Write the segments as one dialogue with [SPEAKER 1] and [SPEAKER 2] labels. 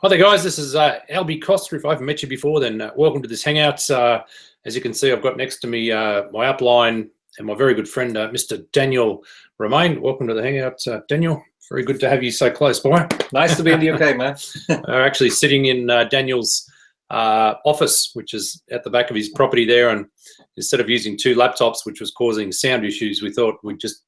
[SPEAKER 1] Hi there, guys. This is Albie Costa. If I haven't met you before, then welcome to this Hangout. As you can see, I've got next to me my upline and my very good friend, Mr. Daniel Romain. Welcome to the Hangout, Daniel. Very good to have you so close, boy.
[SPEAKER 2] Nice to be in the UK, man.
[SPEAKER 1] We're actually sitting in Daniel's office, which is at the back of his property there. And instead of using two laptops, which was causing sound issues, we thought we'd just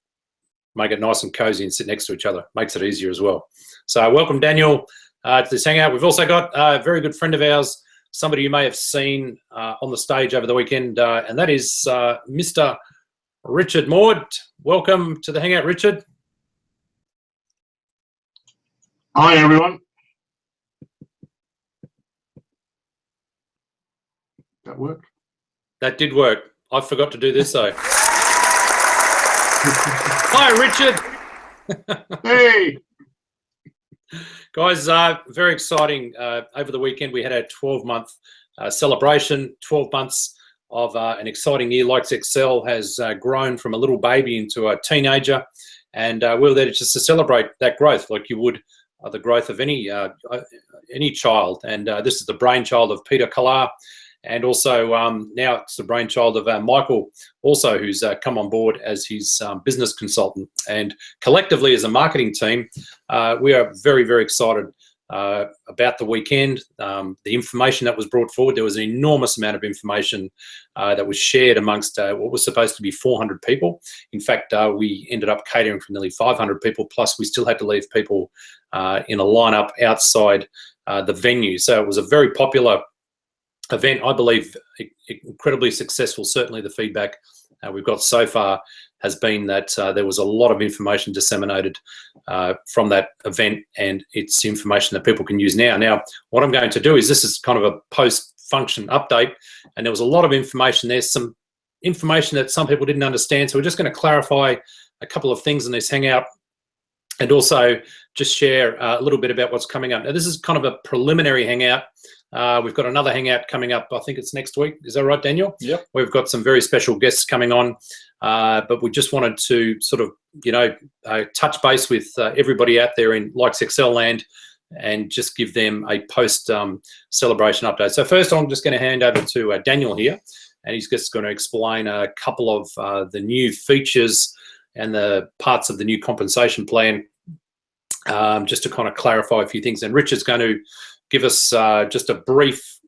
[SPEAKER 1] make it nice and cozy and sit next to each other. Makes it easier as well. So welcome, Daniel, to this Hangout. We've also got a very good friend of ours, somebody you may have seen on the stage over the weekend, and that is Mr. Richard Maud. Welcome to the Hangout, Richard.
[SPEAKER 3] Hi, everyone. That work?
[SPEAKER 1] That did work. I forgot to do this, though. Hi, Richard.
[SPEAKER 3] Hey.
[SPEAKER 1] Guys, very exciting. Over the weekend, we had a 12-month celebration, 12 months of an exciting year. Likes Excel has grown from a little baby into a teenager, and we were there just to celebrate that growth like you would the growth of any child. And this is the brainchild of Peter Collar, and also now it's the brainchild of Michael, also, who's come on board as his business consultant. And collectively, as a marketing team, we are very, very excited about the weekend. The information that was brought forward, there was an enormous amount of information that was shared amongst what was supposed to be 400 people. In fact, we ended up catering for nearly 500 people, plus we still had to leave people in a lineup outside the venue. So it was a very popular event, I believe, incredibly successful. Certainly the feedback we've got so far has been that there was a lot of information disseminated from that event, and it's information that people can use now. Now, what I'm going to do is, this is kind of a post-function update, and there was a lot of information. There's some information that some people didn't understand, so we're just going to clarify a couple of things in this Hangout, and also just share a little bit about what's coming up. Now, this is kind of a preliminary Hangout. We've got another Hangout coming up, I think it's next week. Is that right, Daniel?
[SPEAKER 2] Yep.
[SPEAKER 1] We've got some very special guests coming on, but we just wanted to sort of, touch base with everybody out there in Likes Excel land and just give them a post celebration update. So first, I'm just going to hand over to Daniel here, and he's just going to explain a couple of the new features and the parts of the new compensation plan, just to kind of clarify a few things. And Richard's going to give us just a brief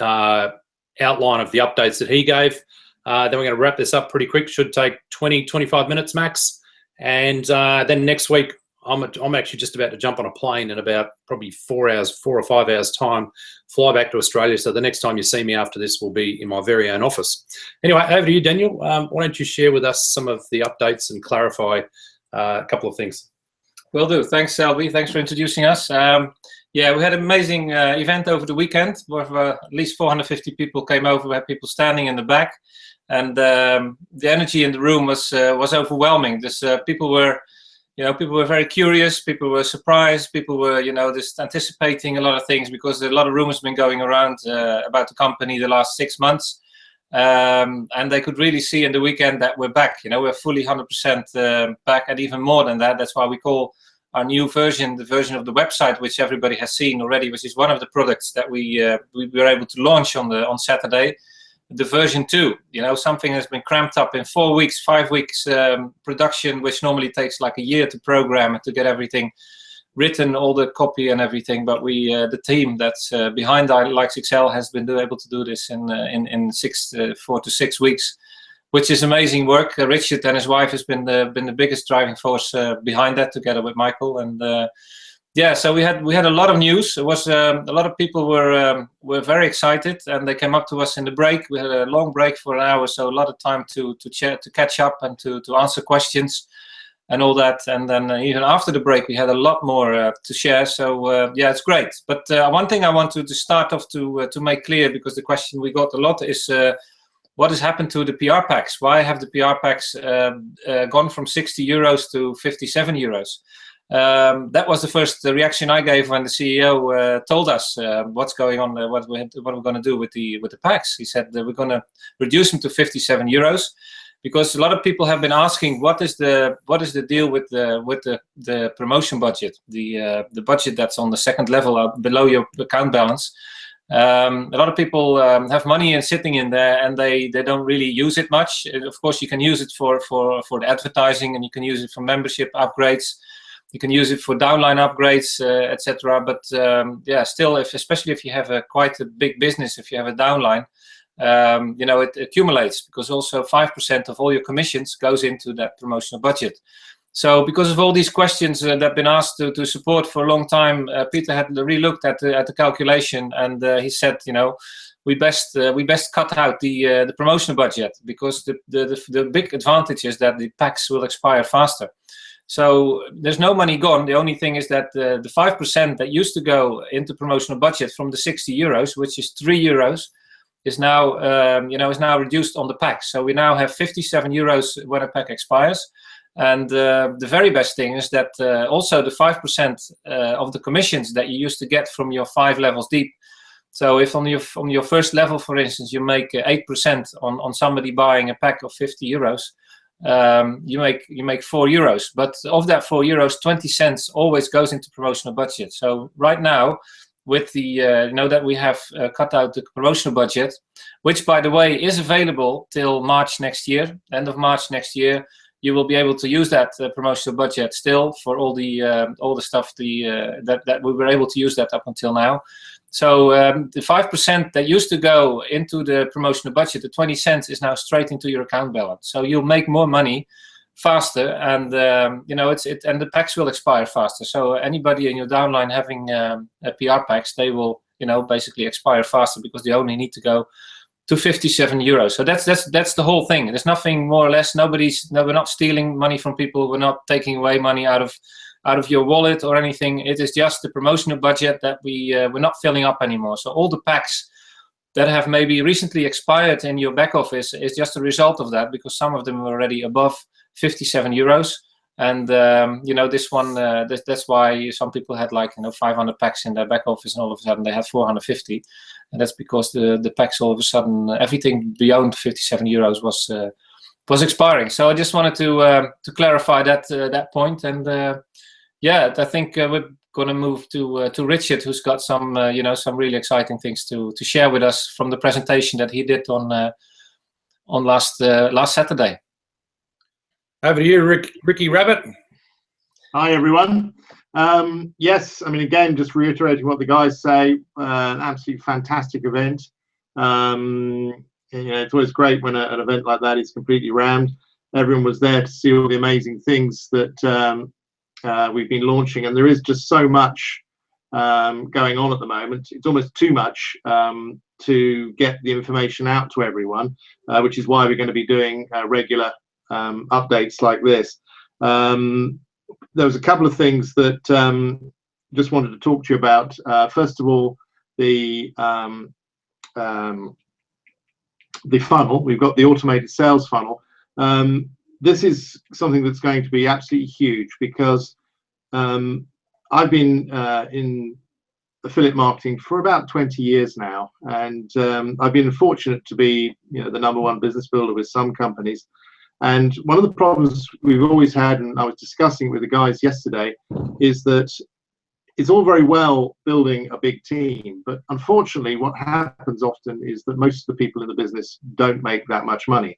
[SPEAKER 1] outline of the updates that he gave. Then we're going to wrap this up pretty quick. Should take 20, 25 minutes max. And then next week, I'm actually just about to jump on a plane in about probably 4 or 5 hours time, fly back to Australia. So the next time you see me after this will be in my very own office. Anyway, over to you, Daniel. Why don't you share with us some of the updates and clarify a couple of things?
[SPEAKER 2] Will do. Thanks, Albie. Thanks for introducing us. Yeah, we had an amazing event over the weekend where at least 450 people came over. We had people standing in the back, and the energy in the room was overwhelming. People were very curious. People were surprised. People were, just anticipating a lot of things, because a lot of rumors have been going around about the company the last 6 months, and they could really see in the weekend that we're back. We're fully 100% back, and even more than that. That's why we call our new version, the version of the website, which everybody has seen already, which is one of the products that we were able to launch on Saturday, the version 2. Something has been cramped up in 4 weeks, 5 weeks production, which normally takes like a year to program and to get everything written, all the copy and everything. But the team that's behind Likes Excel has been able to do this in 4 to 6 weeks, which is amazing work. Richard and his wife has been the biggest driving force behind that, together with Michael. And so we had a lot of news. It was a lot of people were very excited, and they came up to us in the break. We had a long break for an hour, so a lot of time to chat, to catch up, and to answer questions and all that. And then even after the break, we had a lot more to share. So it's great. But one thing I want to start off to make clear, because the question we got a lot is, what has happened to the PR packs? Why have the PR packs gone from 60 euros to 57 euros? That was the first reaction I gave when the CEO told us what's going on, what we're going to do with the packs. He said that we're going to reduce them to 57 euros. because a lot of people have been asking what is the deal with the promotion budget, the budget that's on the second level below your account balance. A lot of people have money sitting in there, and they don't really use it much. Of course, you can use it for the advertising, and you can use it for membership upgrades. You can use it for downline upgrades, etc. But yeah, still, especially if you have quite a big business, if you have a downline, you know, it accumulates, because also 5% of all your commissions goes into that promotional budget. So because of all these questions that have been asked to support for a long time, Peter had re-looked at the calculation, and he said, you know, we best cut out the promotional budget, because the big advantage is that the packs will expire faster. So there's no money gone. The only thing is that the 5% that used to go into promotional budget from the 60 euros, which is 3 euros, is now you know, is now reduced on the pack. So we now have 57 euros when a pack expires. And the very best thing is that also the 5% of the commissions that you used to get from your 5 levels deep. So if on your first level, for instance, you make 8% on somebody buying a pack of 50 euros, you make 4 euros. But of that 4 euros, 20 cents always goes into promotional budget. So right now, with the you know, that we have cut out the promotional budget, which by the way is available till March next year, end of March next year, you will be able to use that promotional budget still for all the stuff that we were able to use that up until now. So the 5% that used to go into the promotional budget, the 20 cents, is now straight into your account balance. So you'll make more money faster, and you know, and the packs will expire faster. So anybody in your downline having PR packs, they will, you know, basically expire faster, because they only need to go to 57 euros. So that's the whole thing. There's nothing more or less. We're not stealing money from people. We're not taking away money out of your wallet or anything. It is just the promotional budget that we're not filling up anymore. So all the packs that have maybe recently expired in your back office is just a result of that, because some of them are already above 57 euros. And you know, this one, that's why some people had, like, you know, 500 packs in their back office, and all of a sudden they had 450. And that's because the packs, all of a sudden, everything beyond 57 euros was expiring. So I just wanted to clarify that point. And yeah, I think we're going to move to Richard, who's got some you know, some really exciting things to share with us from the presentation that he did on last Saturday.
[SPEAKER 1] Over to you, Ricky Rabbit.
[SPEAKER 3] Hi, everyone. Yes, I mean, again, just reiterating what the guys say, an absolutely fantastic event. You know, it's always great when an event like that is completely rammed. Everyone was there to see all the amazing things that we've been launching, and there is just so much going on at the moment. It's almost too much to get the information out to everyone, which is why we're going to be doing regular updates like this. There was a couple of things that just wanted to talk to you about. First of all, the funnel. We've got the automated sales funnel. This is something that's going to be absolutely huge, because I've been in affiliate marketing for about 20 years now, and I've been fortunate to be, you know, the #1 business builder with some companies. And one of the problems we've always had, and I was discussing with the guys yesterday, is that it's all very well building a big team, but unfortunately what happens often is that most of the people in the business don't make that much money.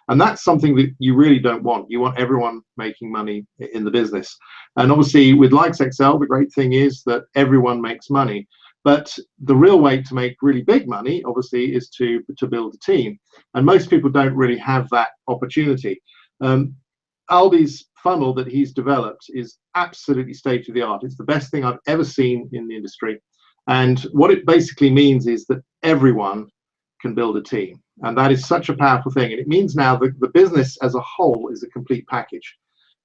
[SPEAKER 3] And that's something that you really don't want. You want everyone making money in the business. And obviously with Likes Excel, the great thing is that everyone makes money. But the real way to make really big money, obviously, is to build a team. And most people don't really have that opportunity. Albi's funnel that he's developed is absolutely state of the art. It's the best thing I've ever seen in the industry. And what it basically means is that everyone can build a team. And that is such a powerful thing. And it means now that the business as a whole is a complete package.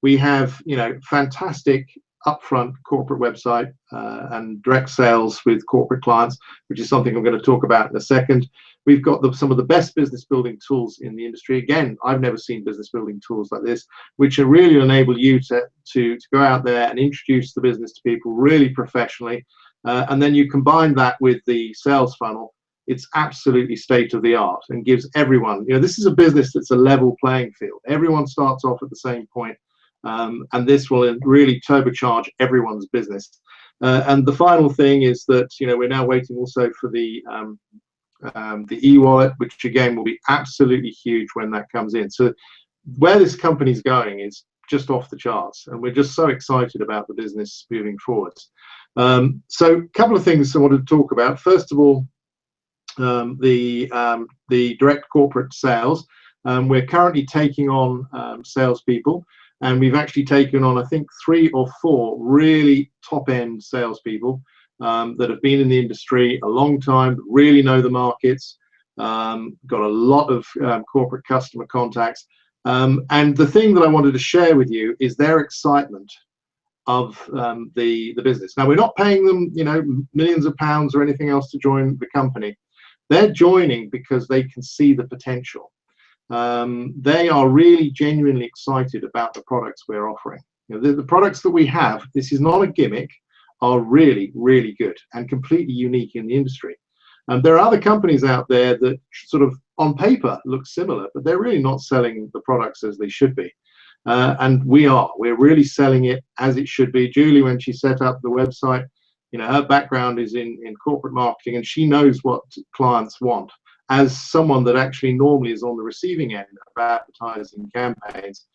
[SPEAKER 3] We have, you know, fantastic upfront corporate website and direct sales with corporate clients, which is something I'm going to talk about in a second. We've got some of the best business building tools in the industry. Again, I've never seen business building tools like this, which really enable you to go out there and introduce the business to people really professionally. And then you combine that with the sales funnel, it's absolutely state of the art and gives everyone, this is a business that's a level playing field. Everyone starts off at the same point, and this will really turbocharge everyone's business. And the final thing is that we're now waiting also for the e-wallet, which again will be absolutely huge when that comes in. So where this company's going is just off the charts, and we're just so excited about the business moving forwards. So a couple of things I wanted to talk about. First of all, the direct corporate sales. We're currently taking on salespeople, and we've actually taken on, I think, 3 or 4 really top-end salespeople that have been in the industry a long time, really know the markets, got a lot of corporate customer contacts. And the thing that I wanted to share with you is their excitement of the business. Now, we're not paying them, millions of pounds or anything else to join the company. They're joining because they can see the potential. They are really genuinely excited about the products we're offering. The products that we have, this is not a gimmick, are really, really good and completely unique in the industry. There are other companies out there that sort of on paper look similar, but they're really not selling the products as they should be. And we're really selling it as it should be. Julie, when she set up the website, her background is in corporate marketing, and she knows what clients want. As someone that actually normally is on the receiving end of advertising campaigns,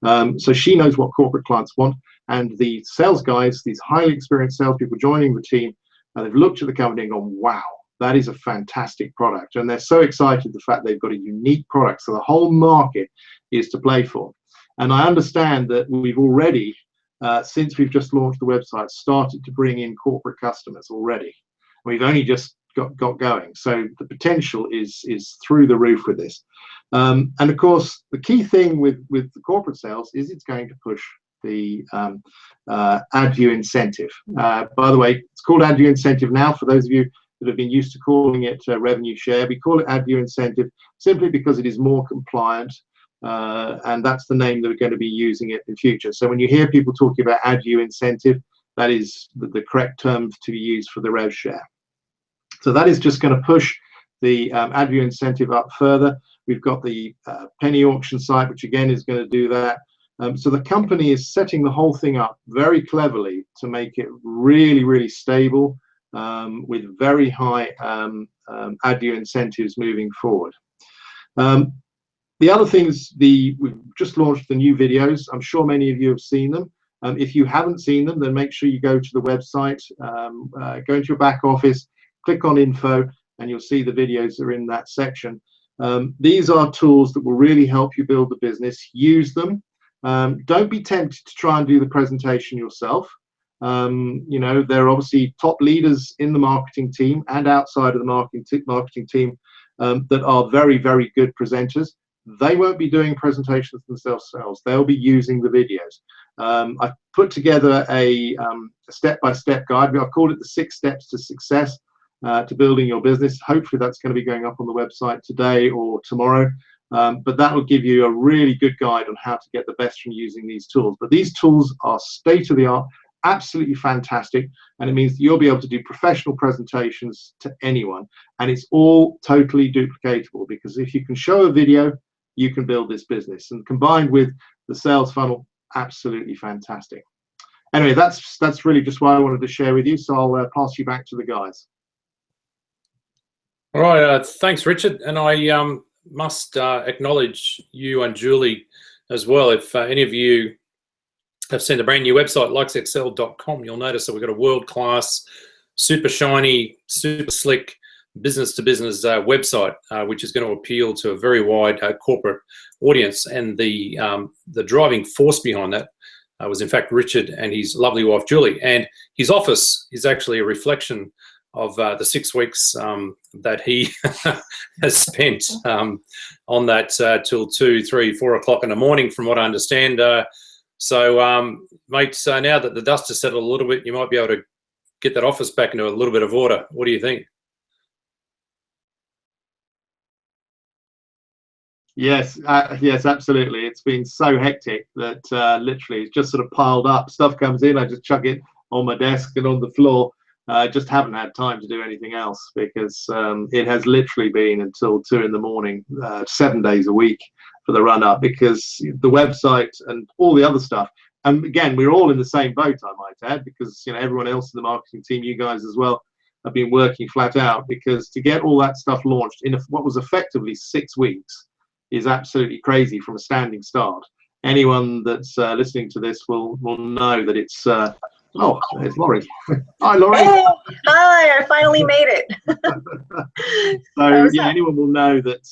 [SPEAKER 3] so she knows what corporate clients want. And the sales guys, these highly experienced salespeople joining the team, they've looked at the company and gone, wow, that is a fantastic product. And they're so excited the fact they've got a unique product. So the whole market is to play for. And I understand that we've already, since we've just launched the website, started to bring in corporate customers already. We've only just got going. So the potential is through the roof with this. And of course, the key thing with the corporate sales is it's going to push the Add You incentive. By the way, it's called Add You incentive now. For those of you that have been used to calling it revenue share, we call it Add You incentive simply because it is more compliant, and that's the name that we're going to be using it in future. So when you hear people talking about Add You incentive, that is the correct term to use for the rev share. So that is just going to push the Add You incentive up further. We've got the penny auction site, which again is going to do that. So the company is setting the whole thing up very cleverly to make it really, really stable, with very high Add You incentives moving forward. The other things, we've just launched the new videos. I'm sure many of you have seen them. If you haven't seen them, then make sure you go to the website, go into your back office, click on info, and you'll see the videos that are in that section. These are tools that will really help you build the business. Use them. Don't be tempted to try and do the presentation yourself. There are obviously top leaders in the marketing team and outside of the marketing team that are very, very good presenters. They won't be doing presentations themselves. They'll be using the videos. I've put together a step-by-step guide. I've called it the 6 steps to success to building your business. Hopefully that's going to be going up on the website today or tomorrow. But that will give you a really good guide on how to get the best from using these tools. But these tools are state-of-the-art, absolutely fantastic, and it means that you'll be able to do professional presentations to anyone, and it's all totally duplicatable, because if you can show a video, you can build this business, and combined with the sales funnel, absolutely fantastic. Anyway, that's really just what I wanted to share with you, so I'll pass you back to the guys.
[SPEAKER 1] All right, thanks, Richard. And I must acknowledge you and Julie as well. If any of you have seen the brand new website, likesexcel.com, you'll notice that we've got a world-class, super shiny, super slick business-to-business website, which is going to appeal to a very wide corporate audience. And the driving force behind that was, in fact, Richard and his lovely wife, Julie. And his office is actually a reflection of the 6 weeks that he has spent on that till 2, 3, 4 o'clock in the morning, from what I understand. So, mate, now that the dust has settled a little bit, you might be able to get that office back into a little bit of order. What do you think?
[SPEAKER 3] Yes, yes, absolutely. It's been so hectic that literally it's just sort of piled up. Stuff comes in, I just chuck it on my desk and on the floor. Just haven't had time to do anything else because it has literally been until 2 in the morning, 7 days a week for the run up, because the website and all the other stuff. And again, we're all in the same boat, I might add, because everyone else in the marketing team, you guys as well, have been working flat out, because to get all that stuff launched in what was effectively 6 weeks is absolutely crazy from a standing start. Anyone that's listening to this will know that it's oh, it's Laurie. Hi, Laurie.
[SPEAKER 4] Hey, hi! I finally made it.
[SPEAKER 3] So anyone will know that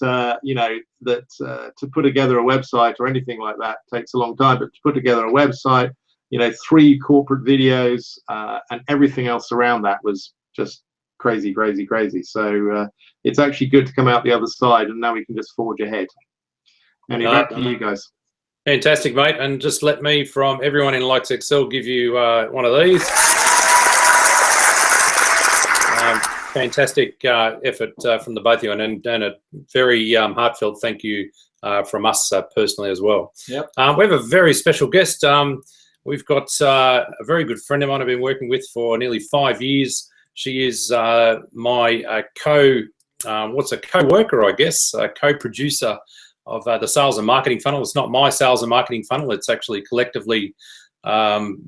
[SPEAKER 3] to put together a website or anything like that takes a long time. But to put together a website, 3 corporate videos and everything else around that was just crazy. So it's actually good to come out the other side, and now we can just forge ahead. Anyway, back to you guys.
[SPEAKER 1] Fantastic, mate. And just let me, from everyone in Likes Excel, give you one of these. Fantastic effort from the both of you, and a very heartfelt thank you from us personally as well.
[SPEAKER 2] Yep.
[SPEAKER 1] We have a very special guest. We've got a very good friend of mine I've been working with for nearly 5 years. She is my co-worker, I guess, co-producer of the sales and marketing funnel. It's not my sales and marketing funnel. It's actually collectively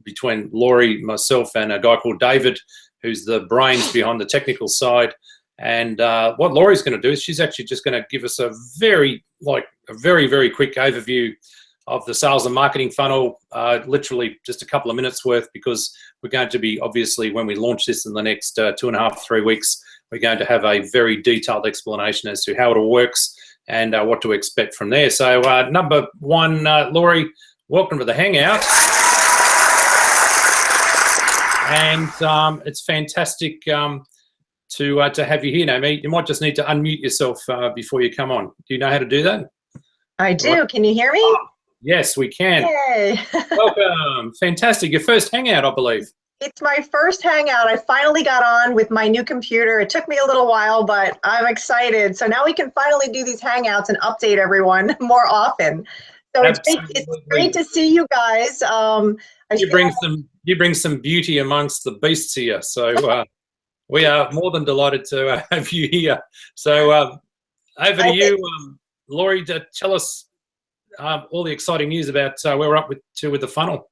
[SPEAKER 1] between Laurie, myself, and a guy called David, who's the brains behind the technical side. And what Laurie's going to do is she's actually just going to give us a very quick overview of the sales and marketing funnel, literally just a couple of minutes worth, because we're going to be, obviously, when we launch this in the next 2.5, 3 weeks, we're going to have a very detailed explanation as to how it all works and what to expect from there. So number one, Laurie, welcome to the Hangout. And it's fantastic to have you here, Naomi. You might just need to unmute yourself before you come on. Do you know how to do that?
[SPEAKER 4] I do. Can you hear me?
[SPEAKER 1] Yes, we can.
[SPEAKER 4] Yay.
[SPEAKER 1] Welcome. Fantastic. Your first Hangout, I believe.
[SPEAKER 4] It's my first Hangout. I finally got on with my new computer. It took me a little while, but I'm excited. So now we can finally do these Hangouts and update everyone more often. So it's great to see you guys.
[SPEAKER 1] You bring some beauty amongst the beasts here. So we are more than delighted to have you here. So over to you, Laurie, to tell us all the exciting news about where we're up with the funnel.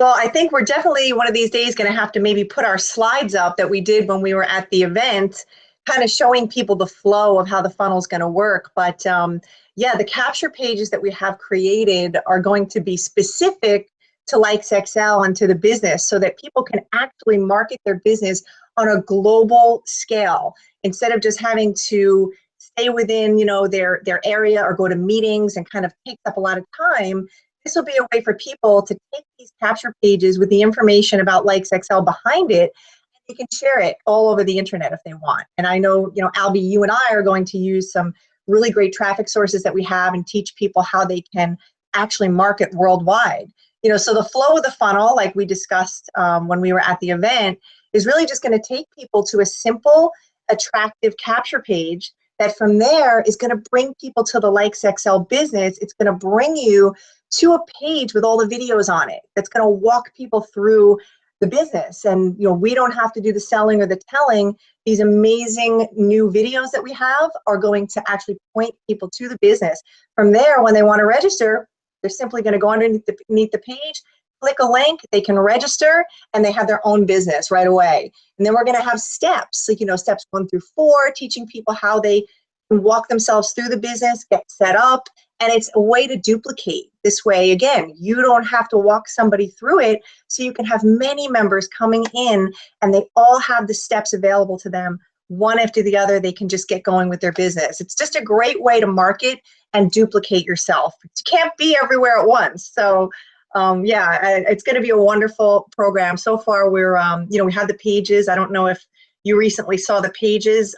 [SPEAKER 4] Well, I think we're definitely one of these days going to have to maybe put our slides up that we did when we were at the event, kind of showing people the flow of how the funnel is going to work. But yeah, the capture pages that we have created are going to be specific to Likes Excel and to the business, so that people can actually market their business on a global scale, instead of just having to stay within their area or go to meetings and kind of takes up a lot of time. This will be a way for people to take these capture pages with the information about Likes Excel behind it, and they can share it all over the internet if they want. And I know, Albie, you and I are going to use some really great traffic sources that we have and teach people how they can actually market worldwide. So the flow of the funnel, like we discussed when we were at the event, is really just going to take people to a simple, attractive capture page that from there is going to bring people to the Likes Excel business. It's going to bring you to a page with all the videos on it that's going to walk people through the business. And we don't have to do the selling or the telling. These amazing new videos that we have are going to actually point people to the business. From there, when they want to register, they're simply going to go underneath the page, click a link, they can register, and they have their own business right away. And then we're going to have steps, like, steps 1 through 4, teaching people how they can walk themselves through the business, get set up, and it's a way to duplicate. This way, again, you don't have to walk somebody through it, so you can have many members coming in, and they all have the steps available to them, one after the other. They can just get going with their business. It's just a great way to market and duplicate yourself. You can't be everywhere at once. So yeah, it's going to be a wonderful program. So far, we're, we have the pages. I don't know if you recently saw the pages.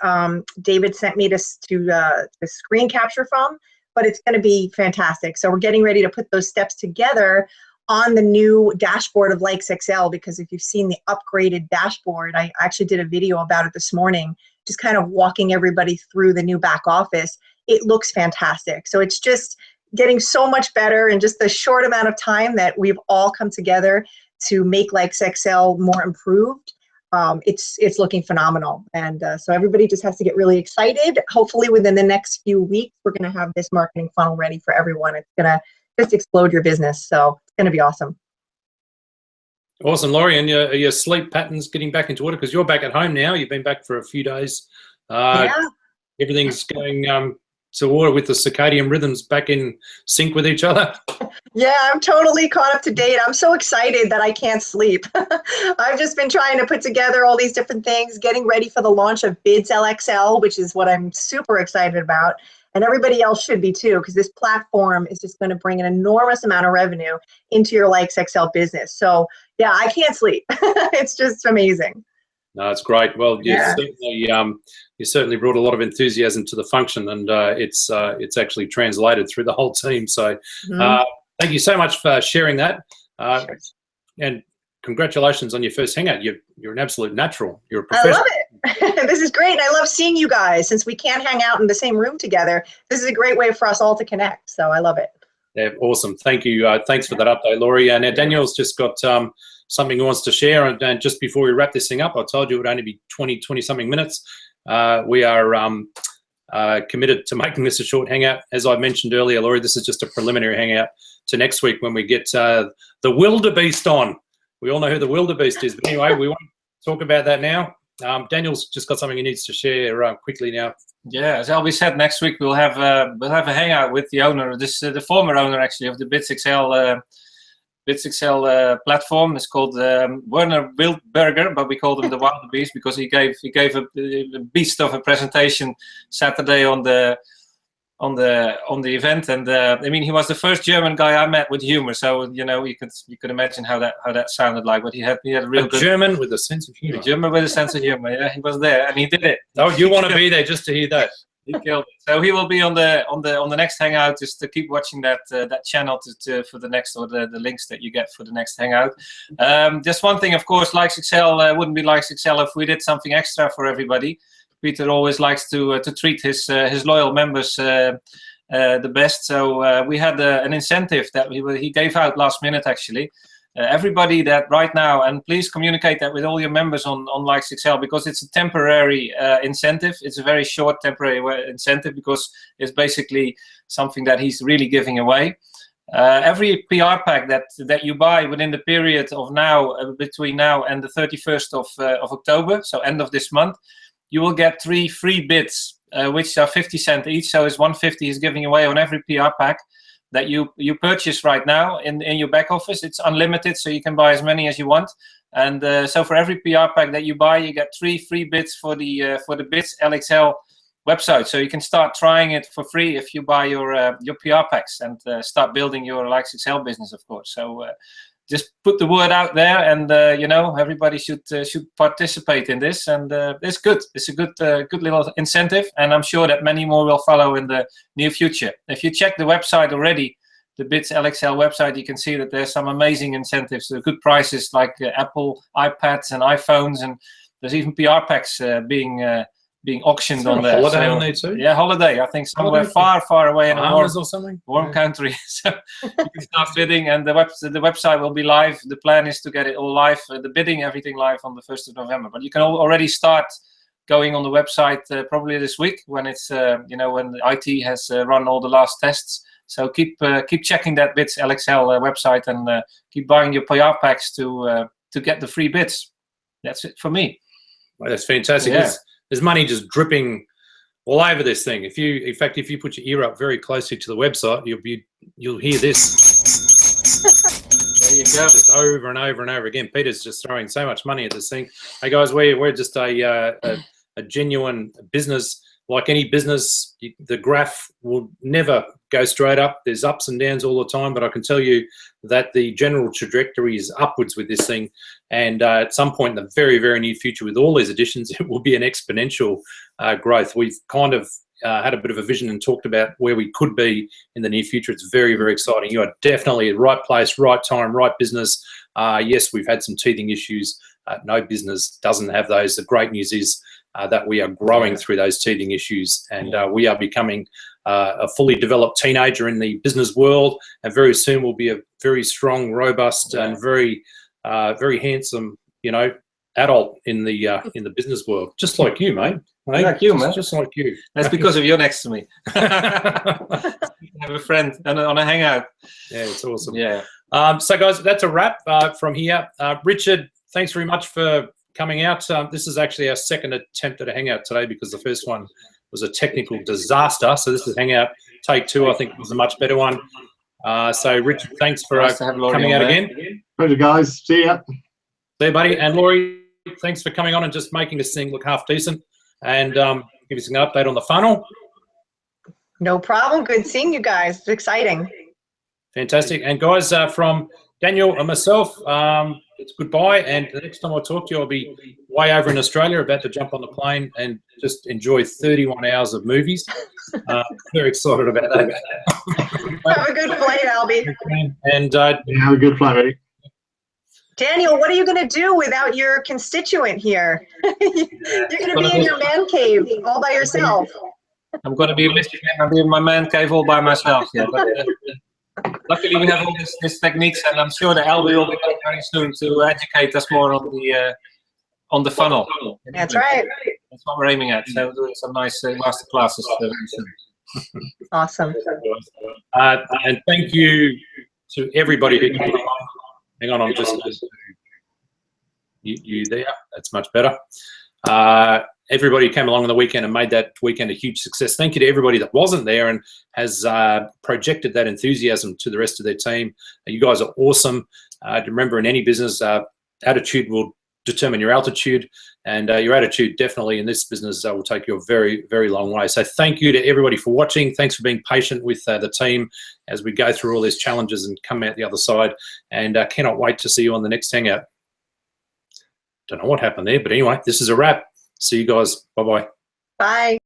[SPEAKER 4] David sent me this to the screen capture from, but it's going to be fantastic. So we're getting ready to put those steps together on the new dashboard of Likes Excel, because if you've seen the upgraded dashboard, I actually did a video about it this morning, just kind of walking everybody through the new back office. It looks fantastic. So it's just getting so much better in just the short amount of time that we've all come together to make Likes Excel more improved. it's looking phenomenal. And so everybody just has to get really excited. Hopefully within the next few weeks, we're going to have this marketing funnel ready for everyone. It's going to just explode your business. So it's going to be awesome.
[SPEAKER 1] Awesome, Laurie. And your sleep patterns getting back into order, because you're back at home now. You've been back for a few days.
[SPEAKER 4] Yeah.
[SPEAKER 1] Everything's going to order with the circadian rhythms back in sync with each other.
[SPEAKER 4] Yeah, I'm totally caught up to date. I'm so excited that I can't sleep. I've just been trying to put together all these different things, getting ready for the launch of Bids LXL, which is what I'm super excited about. And everybody else should be too, because this platform is just going to bring an enormous amount of revenue into your Likes XL business. So yeah, I can't sleep. It's just amazing.
[SPEAKER 1] No, it's great. Well,
[SPEAKER 4] Yeah.
[SPEAKER 1] you certainly brought a lot of enthusiasm to the function, and it's actually translated through the whole team. So thank you so much for sharing that.
[SPEAKER 4] Sure.
[SPEAKER 1] And congratulations on your first hangout. You're an absolute natural. You're a professional.
[SPEAKER 4] I love it. This is great. I love seeing you guys. Since we can't hang out in the same room together, this is a great way for us all to connect. So I love it.
[SPEAKER 1] Yeah, awesome. Thank you. Thanks for that update, Laurie. Now Daniel's just got something he wants to share. And just before we wrap this thing up, I told you it would only be 20-something minutes. We are committed to making this a short hangout. As I mentioned earlier, Laurie, this is just a preliminary hangout to next week when we get the wildebeest on. We all know who the wildebeest is. But anyway, we won't talk about that now. Daniel's just got something he needs to share quickly now.
[SPEAKER 2] Yeah, as Albie said, next week we'll have a hangout with the owner, the former owner actually of the Bids XL platform. It's called Werner Wildberger, but we called him the Wildebeest because he gave a beast of a presentation Saturday on the event, and I mean, he was the first German guy I met with humor. So you could imagine how that sounded like. But he had a real good
[SPEAKER 1] German with a sense of humor.
[SPEAKER 2] German with a sense of humor. Yeah, he was there and he did it.
[SPEAKER 1] Oh, you want to be there just to hear that?
[SPEAKER 2] He killed it. So he will be on the next hangout. Just to keep watching that channel for the next, or the links that you get for the next hangout. Just one thing, of course, Likes XL wouldn't be Likes XL if we did something extra for everybody. Peter always likes to treat his loyal members the best. So we had an incentive that he gave out last minute actually. Everybody that right now, and please communicate that with all your members on Likes XL, because it's a temporary incentive. It's a very short temporary incentive because it's basically something that he's really giving away. Every PR pack that you buy within the period of now, between now and the 31st of October, so end of this month, you will get 3 free bids, which are 50 cents each. So it's 150 he's giving away on every PR pack that you purchase right now in your back office. It's unlimited, so you can buy as many as you want. And so for every PR pack that you buy, you get 3 free bids for the Bids LXL website. So you can start trying it for free if you buy your PR packs and start building your Likes XL business, of course. So just put the word out there, and everybody should participate in this. And it's good. It's a good little incentive, and I'm sure that many more will follow in the near future. If you check the website already, the Bids LXL website, you can see that there's some amazing incentives, good prices like Apple iPads and iPhones, and there's even PR packs being auctioned on there.
[SPEAKER 1] Holiday on there too?
[SPEAKER 2] Yeah, holiday. I think somewhere far away in a warm country. So you can start bidding, and the website will be live. The plan is to get it all live, the bidding, everything live on the 1st of November. But you can already start going on the website probably this week when it's when the IT has run all the last tests. So keep checking that Bids LXL website, and keep buying your PR packs to get the free bids. That's it for me.
[SPEAKER 1] Well, that's fantastic.
[SPEAKER 2] Yeah.
[SPEAKER 1] There's money just dripping all over this thing. If you put your ear up very closely to the website, you'll hear this.
[SPEAKER 2] There you go.
[SPEAKER 1] Just over and over and over again. Peter's just throwing so much money at this thing. Hey guys, we're just a genuine business. Like any business, the graph will never go straight up. There's ups and downs all the time, but I can tell you that the general trajectory is upwards with this thing. And at some point in the very, very near future, with all these additions, it will be an exponential growth. We've kind of had a bit of a vision and talked about where we could be in the near future. It's very, very exciting. You are definitely at the right place, right time, right business. Yes, we've had some teething issues. No business doesn't have those. The great news is that we are growing through those teething issues, and we are becoming a fully developed teenager in the business world, and very soon we'll be a very strong, robust, and very, very handsome, adult in the business world, just like you, mate. Hey?
[SPEAKER 2] Like you, man.
[SPEAKER 1] Just like you.
[SPEAKER 2] That's because of you're next to me. I have a friend on a hangout.
[SPEAKER 1] Yeah, it's awesome.
[SPEAKER 2] Yeah.
[SPEAKER 1] So, guys, that's a wrap from here. Richard, thanks very much for coming out. This is actually our second attempt at a hangout today because the first one was a technical disaster. So this is hangout take 2. I think it was a much better one. So, Richard, thanks for
[SPEAKER 2] Nice to have Laurie
[SPEAKER 1] coming out
[SPEAKER 2] on there.
[SPEAKER 1] again.
[SPEAKER 3] Pleasure, guys. See ya.
[SPEAKER 1] See you, buddy. And Laurie, thanks for coming on and just making this thing look half decent and give us an update on the funnel.
[SPEAKER 4] No problem. Good seeing you guys. It's exciting.
[SPEAKER 1] Fantastic. And guys, from Daniel and myself, it's goodbye. And the next time I talk to you, I'll be way over in Australia, about to jump on the plane and just enjoy 31 hours of movies. Very excited about that.
[SPEAKER 4] Have a good flight, Albie.
[SPEAKER 1] And
[SPEAKER 3] Have a good flight, buddy.
[SPEAKER 4] Daniel, what are you going to do without your constituent here? You're going to be in your man cave all by yourself.
[SPEAKER 2] I'm going to be in my man cave all by myself. Yeah, but, luckily we have all these techniques, and I'm sure that Albie will be back very soon to educate us more on the funnel.
[SPEAKER 4] That's right.
[SPEAKER 2] That's what we're aiming at. So we're doing some nice master classes very soon.
[SPEAKER 4] Awesome.
[SPEAKER 1] and thank you to everybody who came along. Hang on, I'm just you there. That's much better. Everybody who came along on the weekend and made that weekend a huge success. Thank you to everybody that wasn't there and has projected that enthusiasm to the rest of their team. You guys are awesome. Remember, in any business, attitude will determine your altitude, and your attitude definitely in this business will take you a very, very long way. So thank you to everybody for watching. Thanks for being patient with the team as we go through all these challenges and come out the other side, and cannot wait to see you on the next hangout. Don't know what happened there, but anyway, this is a wrap. See you guys. Bye-bye.
[SPEAKER 4] Bye.